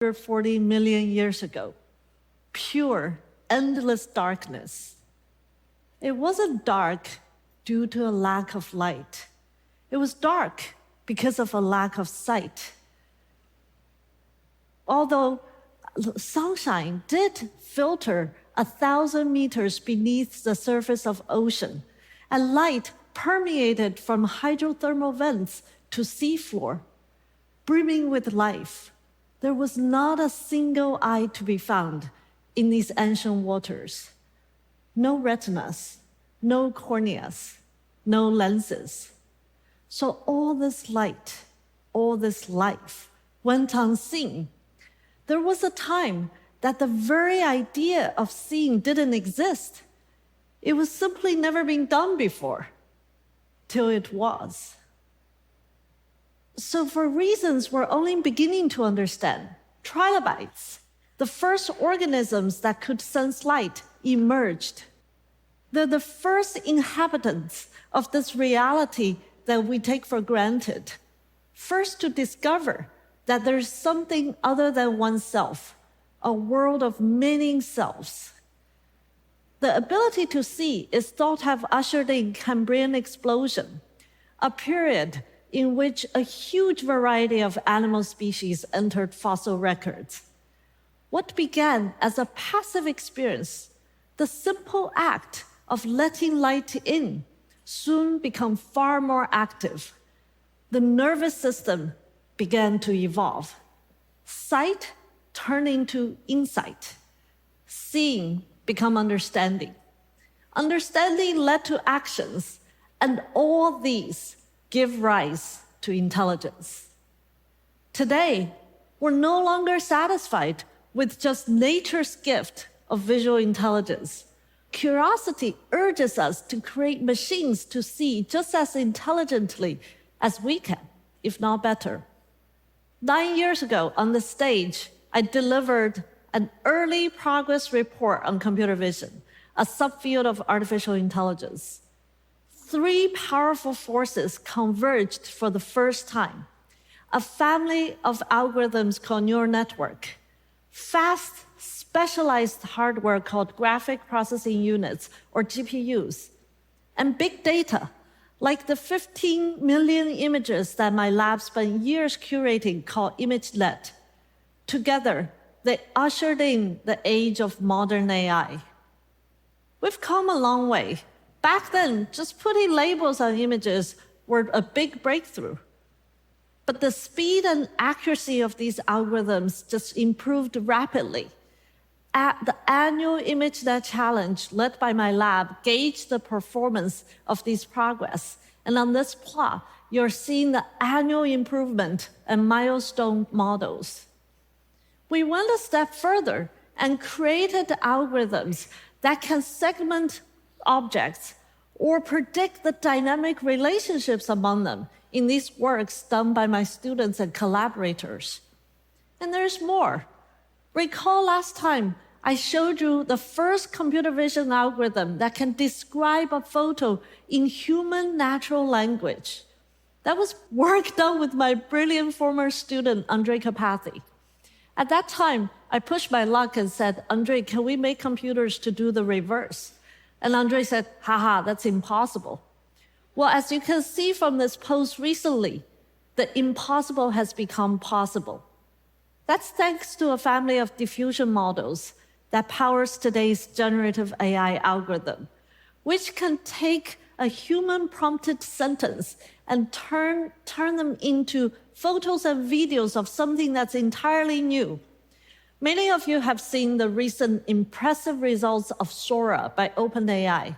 140 million years ago. Pure, endless darkness. It wasn't dark due to a lack of light. It was dark because of a lack of sight. Although sunshine did filter 1,000 meters beneath the surface of ocean, and light permeated from hydrothermal vents to seafloor, brimming with life, there was not a single eye to be found in these ancient waters. No retinas, no corneas, no lenses. So all this light, all this life went unseen. There was a time that the very idea of seeing didn't exist. It was simply never been done before, till it was. So for reasons we're only beginning to understand, trilobites, the first organisms that could sense light, emerged. They're the first inhabitants of this reality that we take for granted. First to discover that there's something other than oneself, a world of many selves. The ability to see is thought to have ushered in Cambrian explosion, a period in which a huge variety of animal species entered fossil records. What began as a passive experience, the simple act of letting light in, soon became far more active. The nervous system began to evolve. Sight turned into insight. Seeing became understanding. Understanding led to actions, and all these give rise to intelligence. Today, we're no longer satisfied with just nature's gift of visual intelligence. Curiosity urges us to create machines to see just as intelligently as we can, if not better. 9 years ago on the stage, I delivered an early progress report on computer vision, a subfield of artificial intelligence. 3 powerful forces converged for the first time. A family of algorithms called neural network, fast, specialized hardware called graphic processing units, or GPUs, and big data, like the 15 million images that my lab spent years curating called ImageNet. Together, they ushered in the age of modern AI. We've come a long way. Back then, just putting labels on images were a big breakthrough. But the speed and accuracy of these algorithms just improved rapidly. At the annual ImageNet Challenge led by my lab gauged the performance of these progress. And on this plot, you're seeing the annual improvement and milestone models. We went a step further and created algorithms that can segment objects or predict the dynamic relationships among them in these works done by my students and collaborators. And there's more. Recall last time I showed you the first computer vision algorithm that can describe a photo in human natural language. That was work done with my brilliant former student, Andrei Karpathy. At that time, I pushed my luck and said, Andrei, can we make computers to do the reverse? And Andrei said, haha, that's impossible. Well, as you can see from this post recently, the impossible has become possible. That's thanks to a family of diffusion models that powers today's generative AI algorithm, which can take a human-prompted sentence and turn them into photos and videos of something that's entirely new. Many of you have seen the recent impressive results of Sora by OpenAI.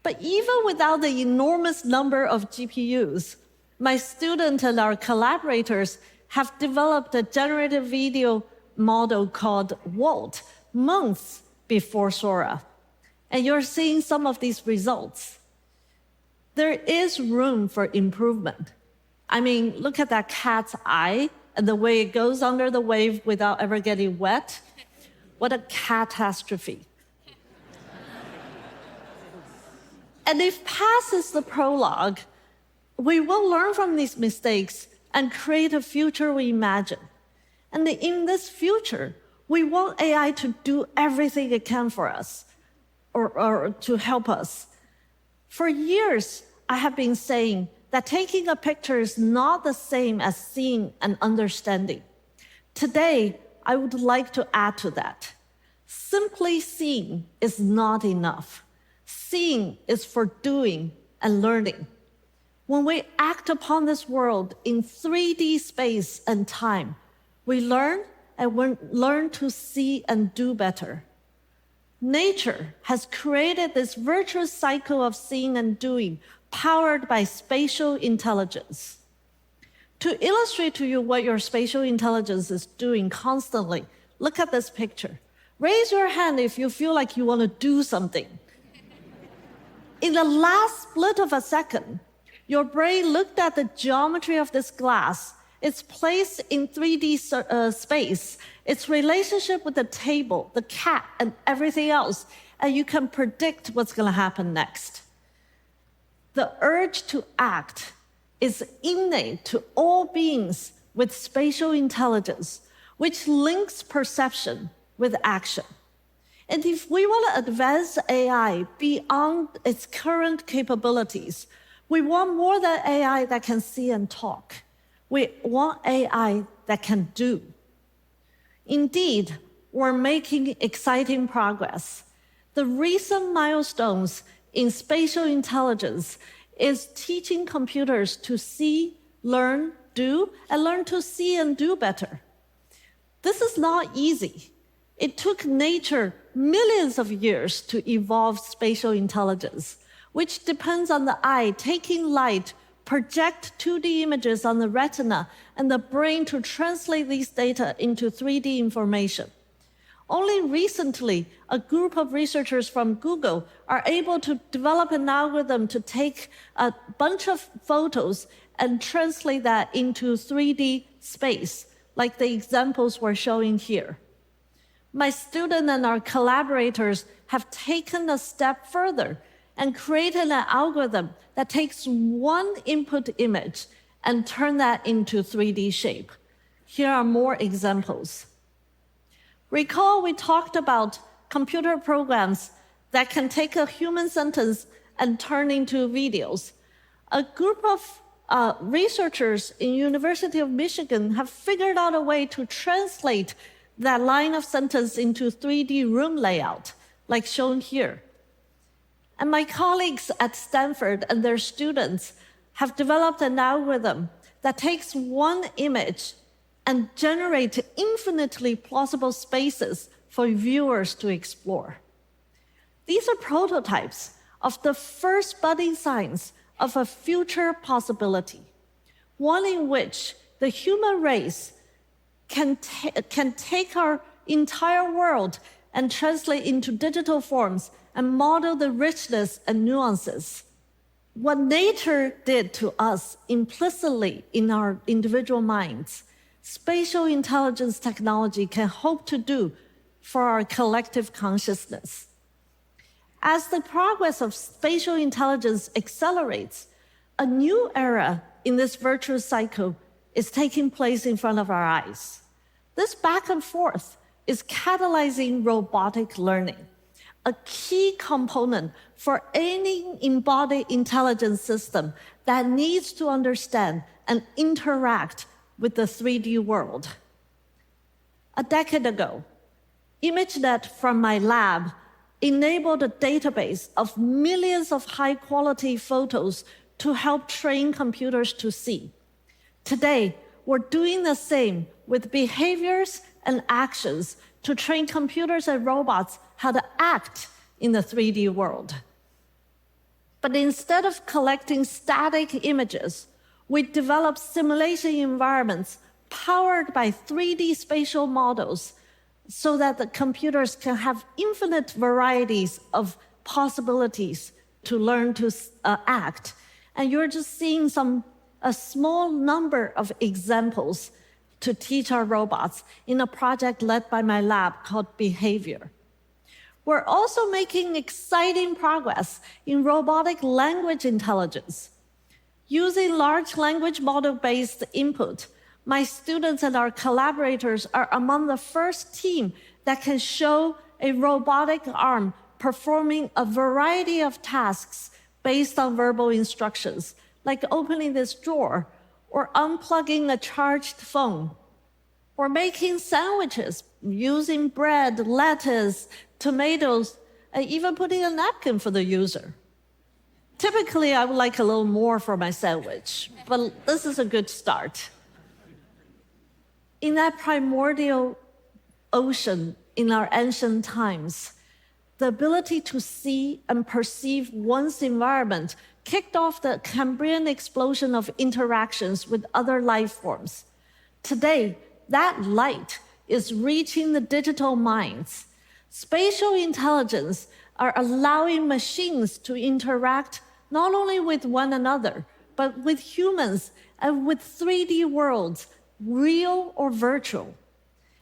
But even without the enormous number of GPUs, my student and our collaborators have developed a generative video model called Welt months before Sora. And you're seeing some of these results. There is room for improvement. I mean, look at that cat's eye and the way it goes under the wave without ever getting wet. What a catastrophe. And if past is the prologue, we will learn from these mistakes and create a future we imagine. And in this future, we want AI to do everything it can for us or to help us. For years, I have been saying that taking a picture is not the same as seeing and understanding. Today, I would like to add to that. Simply seeing is not enough. Seeing is for doing and learning. When we act upon this world in 3D space and time, we learn and learn to see and do better. Nature has created this virtuous cycle of seeing and doing, powered by spatial intelligence. To illustrate to you what your spatial intelligence is doing constantly, look at this picture. Raise your hand if you feel like you want to do something. In the last split of a second, your brain looked at the geometry of this glass, its place in 3D space, its relationship with the table, the cat, and everything else, and you can predict what's going to happen next. The urge to act is innate to all beings with spatial intelligence, which links perception with action. And if we want to advance AI beyond its current capabilities, we want more than AI that can see and talk. We want AI that can do. Indeed, we're making exciting progress. The recent milestones in spatial intelligence is teaching computers to see, learn, do, and learn to see and do better. This is not easy. It took nature millions of years to evolve spatial intelligence, which depends on the eye taking light, project 2D images on the retina, and the brain to translate these data into 3D information. Only recently, a group of researchers from Google are able to develop an algorithm to take a bunch of photos and translate that into 3D space, like the examples we're showing here. My student and our collaborators have taken a step further and created an algorithm that takes one input image and turn that into 3D shape. Here are more examples. Recall we talked about computer programs that can take a human sentence and turn into videos. A group of researchers in University of Michigan have figured out a way to translate that line of sentence into 3D room layout, like shown here. And my colleagues at Stanford and their students have developed an algorithm that takes one image and generates infinitely plausible spaces for viewers to explore. These are prototypes of the first budding signs of a future possibility, one in which the human race can take our entire world and translate into digital forms and model the richness and nuances. What nature did to us implicitly in our individual minds, spatial intelligence technology can hope to do for our collective consciousness. As the progress of spatial intelligence accelerates, a new era in this virtuous cycle is taking place in front of our eyes. This back and forth is catalyzing robotic learning, a key component for any embodied intelligence system that needs to understand and interact with the 3D world. A decade ago, ImageNet from my lab enabled a database of millions of high-quality photos to help train computers to see. Today, we're doing the same with behaviors and actions to train computers and robots how to act in the 3D world. But instead of collecting static images, we develop simulation environments powered by 3D spatial models so that the computers can have infinite varieties of possibilities to learn to act. And you're just seeing a small number of examples to teach our robots in a project led by my lab called Behavior. We're also making exciting progress in robotic language intelligence. Using large language model-based input, My students and our collaborators are among the first team that can show a robotic arm performing a variety of tasks based on verbal instructions, like opening this drawer, or unplugging a charged phone, or making sandwiches using bread, lettuce, tomatoes, and even putting a napkin for the user. Typically, I would like a little more for my sandwich, but this is a good start. In that primordial ocean in our ancient times, the ability to see and perceive one's environment kicked off the Cambrian explosion of interactions with other life forms. Today, that light is reaching the digital minds. Spatial intelligence are allowing machines to interact not only with one another, but with humans and with 3D worlds, real or virtual.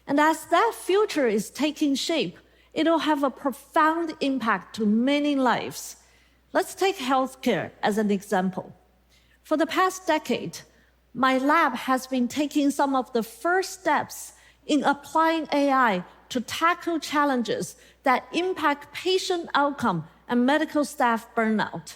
And as that future is taking shape, it'll have a profound impact to many lives. Let's take healthcare as an example. For the past decade, my lab has been taking some of the first steps in applying AI to tackle challenges that impact patient outcome and medical staff burnout.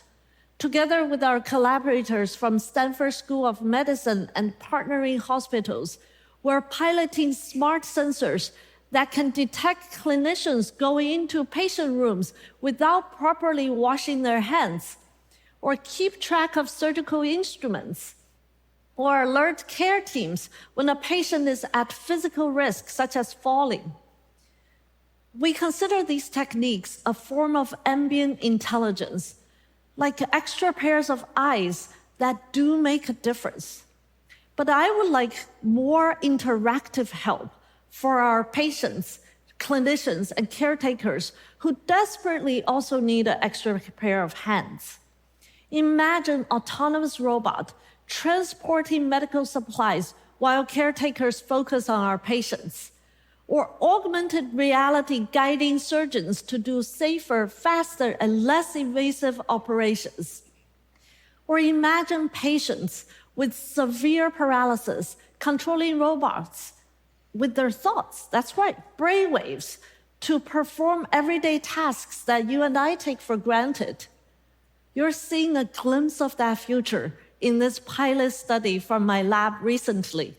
Together with our collaborators from Stanford School of Medicine and partnering hospitals, we're piloting smart sensors that can detect clinicians going into patient rooms without properly washing their hands, or keep track of surgical instruments, or alert care teams when a patient is at physical risk, such as falling. We consider these techniques a form of ambient intelligence, like extra pairs of eyes that do make a difference. But I would like more interactive help for our patients, clinicians, and caretakers who desperately also need an extra pair of hands. Imagine autonomous robot transporting medical supplies while caretakers focus on our patients, or augmented reality guiding surgeons to do safer, faster, and less invasive operations. Or imagine patients with severe paralysis controlling robots with their thoughts, that's right, brainwaves, to perform everyday tasks that you and I take for granted. You're seeing a glimpse of that future in this pilot study from my lab recently.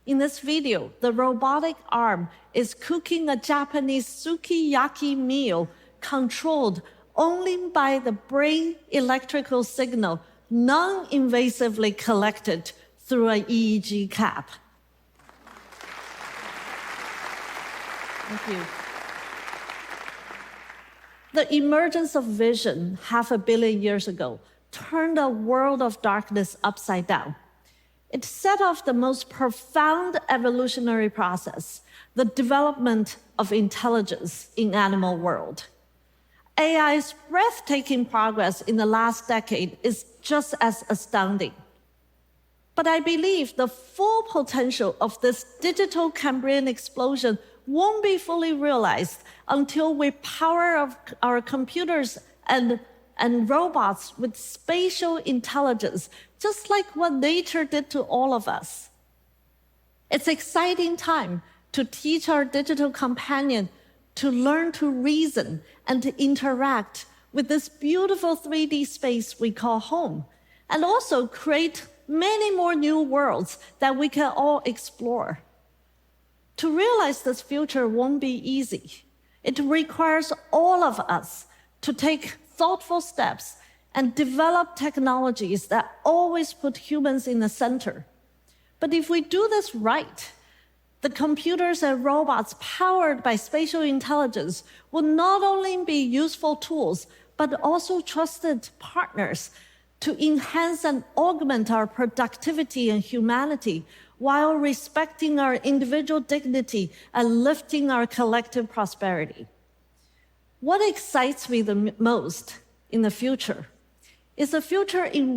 In this video, the robotic arm is cooking a Japanese sukiyaki meal controlled only by the brain electrical signal non-invasively collected through an EEG cap. Thank you. The emergence of vision 500 million years ago turned a world of darkness upside down. It set off the most profound evolutionary process, the development of intelligence in animal world. AI's breathtaking progress in the last decade is just as astounding. But I believe the full potential of this digital Cambrian explosion won't be fully realized until we power our computers and robots with spatial intelligence, just like what nature did to all of us. It's an exciting time to teach our digital companion to learn to reason and to interact with this beautiful 3D space we call home, and also create many more new worlds that we can all explore. To realize this future won't be easy. It requires all of us to take thoughtful steps and develop technologies that always put humans in the center. But if we do this right, the computers and robots powered by spatial intelligence will not only be useful tools, but also trusted partners to enhance and augment our productivity and humanity while respecting our individual dignity and lifting our collective prosperity. What excites me the most in the future is a future in